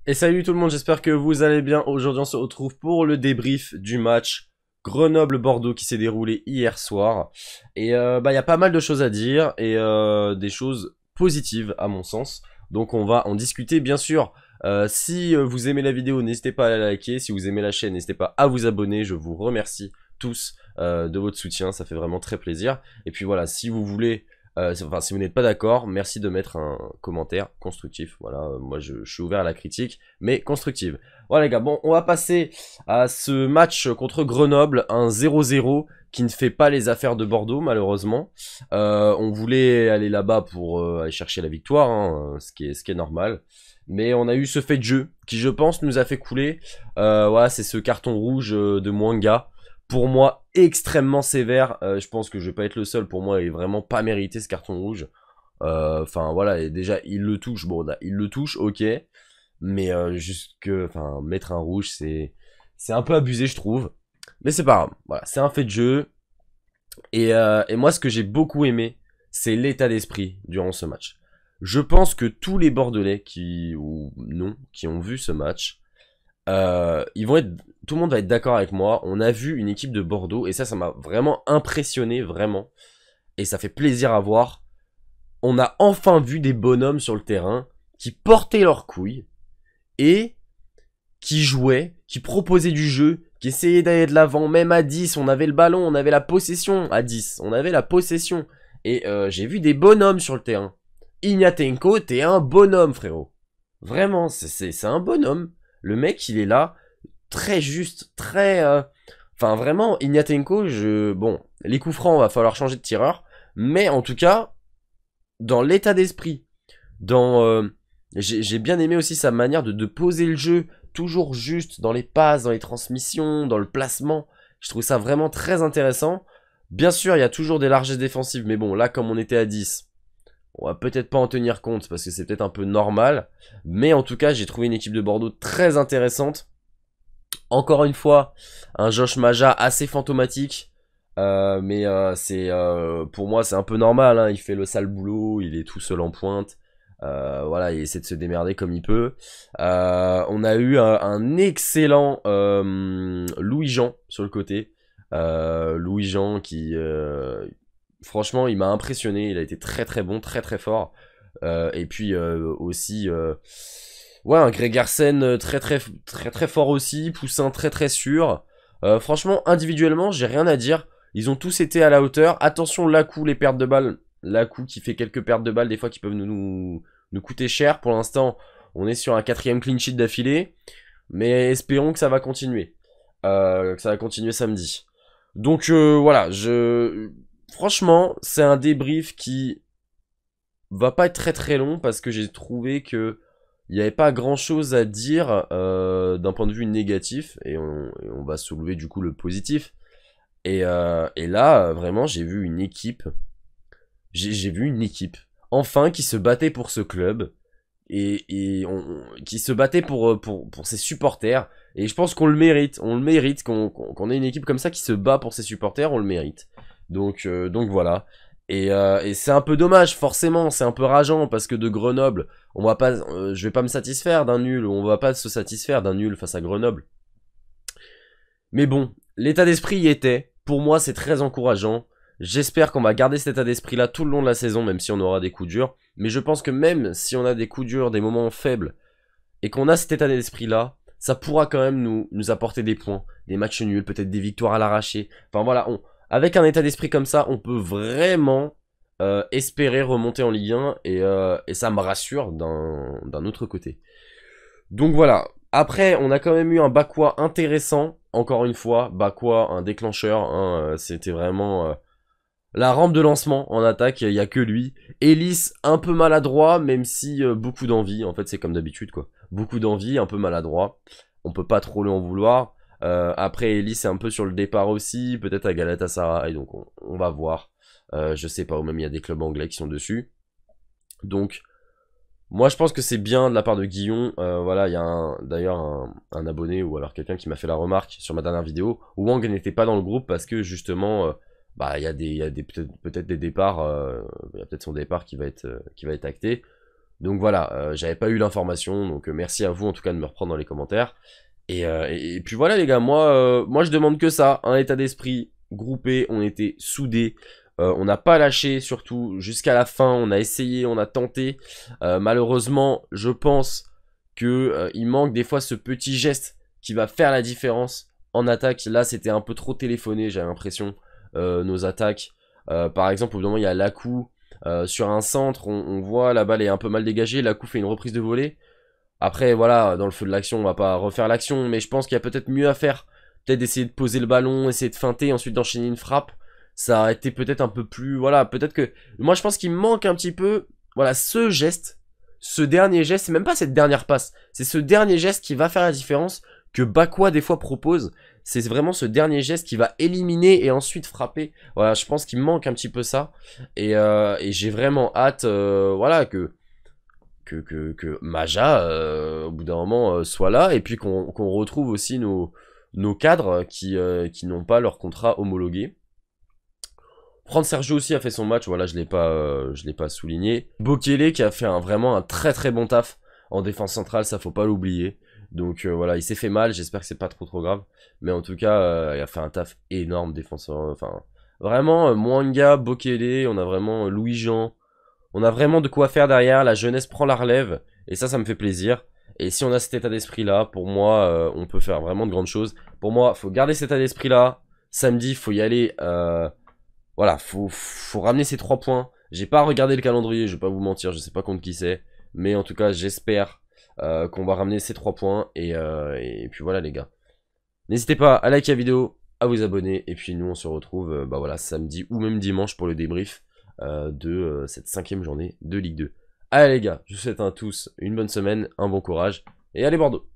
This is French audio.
Et salut tout le monde, j'espère que vous allez bien. Aujourd'hui on se retrouve pour le débrief du match Grenoble-Bordeaux qui s'est déroulé hier soir. Et il y a pas mal de choses à dire et des choses positives à mon sens. Donc on va en discuter bien sûr. Si vous aimez la vidéo, n'hésitez pas à la liker. Si vous aimez la chaîne, n'hésitez pas à vous abonner. Je vous remercie tous de votre soutien, ça fait vraiment très plaisir. Et puis voilà, si vous voulez... si vous n'êtes pas d'accord, merci de mettre un commentaire constructif. Voilà, moi je suis ouvert à la critique, mais constructive. Voilà les gars, bon, on va passer à ce match contre Grenoble, un 0-0 qui ne fait pas les affaires de Bordeaux malheureusement. On voulait aller là-bas pour aller chercher la victoire, hein, ce qui est normal. Mais on a eu ce fait de jeu qui, je pense, nous a fait couler. Voilà, c'est ce carton rouge de Mwanga. Pour moi, extrêmement sévère. Je pense que je vais pas être le seul. Pour moi, il est vraiment pas mérité ce carton rouge. Enfin voilà, et déjà il le touche. Bon, il le touche, ok. Mais enfin, mettre un rouge, c'est un peu abusé, je trouve. Mais c'est pas grave. Voilà, c'est un fait de jeu. Et moi, ce que j'ai beaucoup aimé, c'est l'état d'esprit durant ce match. Je pense que tous les Bordelais qui ou non qui ont vu ce match ils vont être, tout le monde va être d'accord avec moi. On a vu une équipe de Bordeaux et ça m'a vraiment impressionné, vraiment. Et ça fait plaisir à voir. On a enfin vu des bonhommes sur le terrain qui portaient leurs couilles et qui jouaient, qui proposaient du jeu, qui essayaient d'aller de l'avant. Même à 10, on avait le ballon, on avait la possession. À 10, on avait la possession. Et j'ai vu des bonhommes sur le terrain. Ignatenko, t'es un bonhomme, frérot. Vraiment, c'est un bonhomme. Le mec, il est là, très juste, très... Enfin, vraiment, Ignatenko, bon, les coups francs, va falloir changer de tireur. Mais en tout cas, dans l'état d'esprit, dans... j'ai bien aimé aussi sa manière de poser le jeu, toujours juste dans les passes, dans les transmissions, dans le placement. Je trouve ça vraiment très intéressant. Bien sûr, il y a toujours des largesses défensives, mais bon, là, comme on était à 10, on va peut-être pas en tenir compte parce que c'est peut-être un peu normal. Mais en tout cas, j'ai trouvé une équipe de Bordeaux très intéressante. Encore une fois, un Josh Maja assez fantomatique. Mais pour moi, c'est un peu normal. Hein. Il fait le sale boulot, il est tout seul en pointe. Voilà, il essaie de se démerder comme il peut. On a eu un excellent Louis-Jean sur le côté. Louis-Jean qui, franchement, il m'a impressionné. Il a été très très bon, très très fort. Et puis aussi... ouais, un Gregersen très très très très fort aussi, Poussin très très sûr. Franchement, individuellement, j'ai rien à dire. Ils ont tous été à la hauteur. Attention, Lakou, les pertes de balles. Lakou qui fait quelques pertes de balles, des fois qui peuvent nous coûter cher. Pour l'instant, on est sur un 4ème clean sheet d'affilée. Mais espérons que ça va continuer. Que ça va continuer samedi. Donc voilà, franchement, c'est un débrief qui va pas être très très long parce que j'ai trouvé que il n'y avait pas grand chose à dire d'un point de vue négatif et on va soulever du coup le positif. Et là, vraiment, j'ai vu une équipe. J'ai vu une équipe enfin qui se battait pour ce club qui se battait pour ses supporters. Et je pense qu'on le mérite. On le mérite qu'on ait une équipe comme ça qui se bat pour ses supporters. On le mérite. Donc voilà. Et c'est un peu dommage, forcément, c'est un peu rageant parce que de Grenoble, on va pas, je vais pas me satisfaire d'un nul, on va pas se satisfaire d'un nul face à Grenoble. Mais bon, l'état d'esprit y était. Pour moi, c'est très encourageant. J'espère qu'on va garder cet état d'esprit-là tout le long de la saison, même si on aura des coups durs. Mais je pense que même si on a des coups durs, des moments faibles, et qu'on a cet état d'esprit-là, ça pourra quand même nous apporter des points, des matchs nuls, peut-être des victoires à l'arraché. Enfin voilà, avec un état d'esprit comme ça, on peut vraiment espérer remonter en Ligue 1 et ça me rassure d'un autre côté. Donc voilà. Après, on a quand même eu un Bakwa intéressant. Encore une fois, Bakwa, un déclencheur. Hein, c'était vraiment la rampe de lancement en attaque. Il n'y a que lui. Ellis, un peu maladroit, même si beaucoup d'envie. En fait, c'est comme d'habitude, quoi. Beaucoup d'envie, un peu maladroit. On peut pas trop lui en vouloir. Après, Ellis est un peu sur le départ aussi. Peut-être à Galatasaray. Donc, on va voir. Je sais pas, ou même il y a des clubs anglais qui sont dessus. Donc, moi, je pense que c'est bien de la part de Guillon. Voilà, il y a d'ailleurs un abonné ou alors quelqu'un qui m'a fait la remarque sur ma dernière vidéo. Où Wang n'était pas dans le groupe parce que justement, bah, il y a des peut-être des départs. Il y a peut-être son départ qui va être acté. Donc voilà, j'avais pas eu l'information, donc merci à vous en tout cas de me reprendre dans les commentaires. Et puis voilà les gars, moi je demande que ça, un état d'esprit groupé, on était soudés, on n'a pas lâché surtout jusqu'à la fin, on a essayé, on a tenté. Malheureusement, je pense que il manque des fois ce petit geste qui va faire la différence en attaque. Là c'était un peu trop téléphoné, j'ai l'impression, nos attaques. Par exemple, au bout d'un moment il y a Lakou sur un centre, on voit la balle est un peu mal dégagée, Lakou fait une reprise de volée. Après, voilà, dans le feu de l'action, on va pas refaire l'action, mais je pense qu'il y a peut-être mieux à faire. Peut-être d'essayer de poser le ballon, essayer de feinter, ensuite d'enchaîner une frappe. Ça a été peut-être un peu plus... Voilà, peut-être que... Moi, je pense qu'il manque un petit peu... Voilà, ce geste, ce dernier geste, c'est même pas cette dernière passe. C'est ce dernier geste qui va faire la différence que Bakwa, des fois, propose. C'est vraiment ce dernier geste qui va éliminer et ensuite frapper. Voilà, je pense qu'il manque un petit peu ça. Et j'ai vraiment hâte, voilà, que Maja, au bout d'un moment, soit là, et puis qu'on retrouve aussi nos cadres qui n'ont pas leur contrat homologué. Franck Sergio aussi a fait son match, voilà, je l'ai pas souligné. Bokele qui a fait vraiment un très très bon taf en défense centrale, ça faut pas l'oublier. Donc voilà, il s'est fait mal, j'espère que c'est pas trop grave. Mais en tout cas, il a fait un taf énorme défenseur. Enfin, vraiment, Mwanga, Bokele, on a vraiment Louis-Jean. On a vraiment de quoi faire derrière, la jeunesse prend la relève, et ça me fait plaisir. Et si on a cet état d'esprit-là, pour moi, on peut faire vraiment de grandes choses. Pour moi, faut garder cet état d'esprit-là. Samedi, faut y aller. Voilà, faut ramener ces 3 points. J'ai pas regardé le calendrier, je vais pas vous mentir, je sais pas contre qui c'est. Mais en tout cas, j'espère qu'on va ramener ces 3 points. Et puis voilà les gars. N'hésitez pas à liker la vidéo, à vous abonner. Et puis nous, on se retrouve bah voilà, samedi ou même dimanche pour le débrief de cette 5e journée de Ligue 2. Allez les gars, je vous souhaite à tous une bonne semaine, un bon courage, et allez Bordeaux!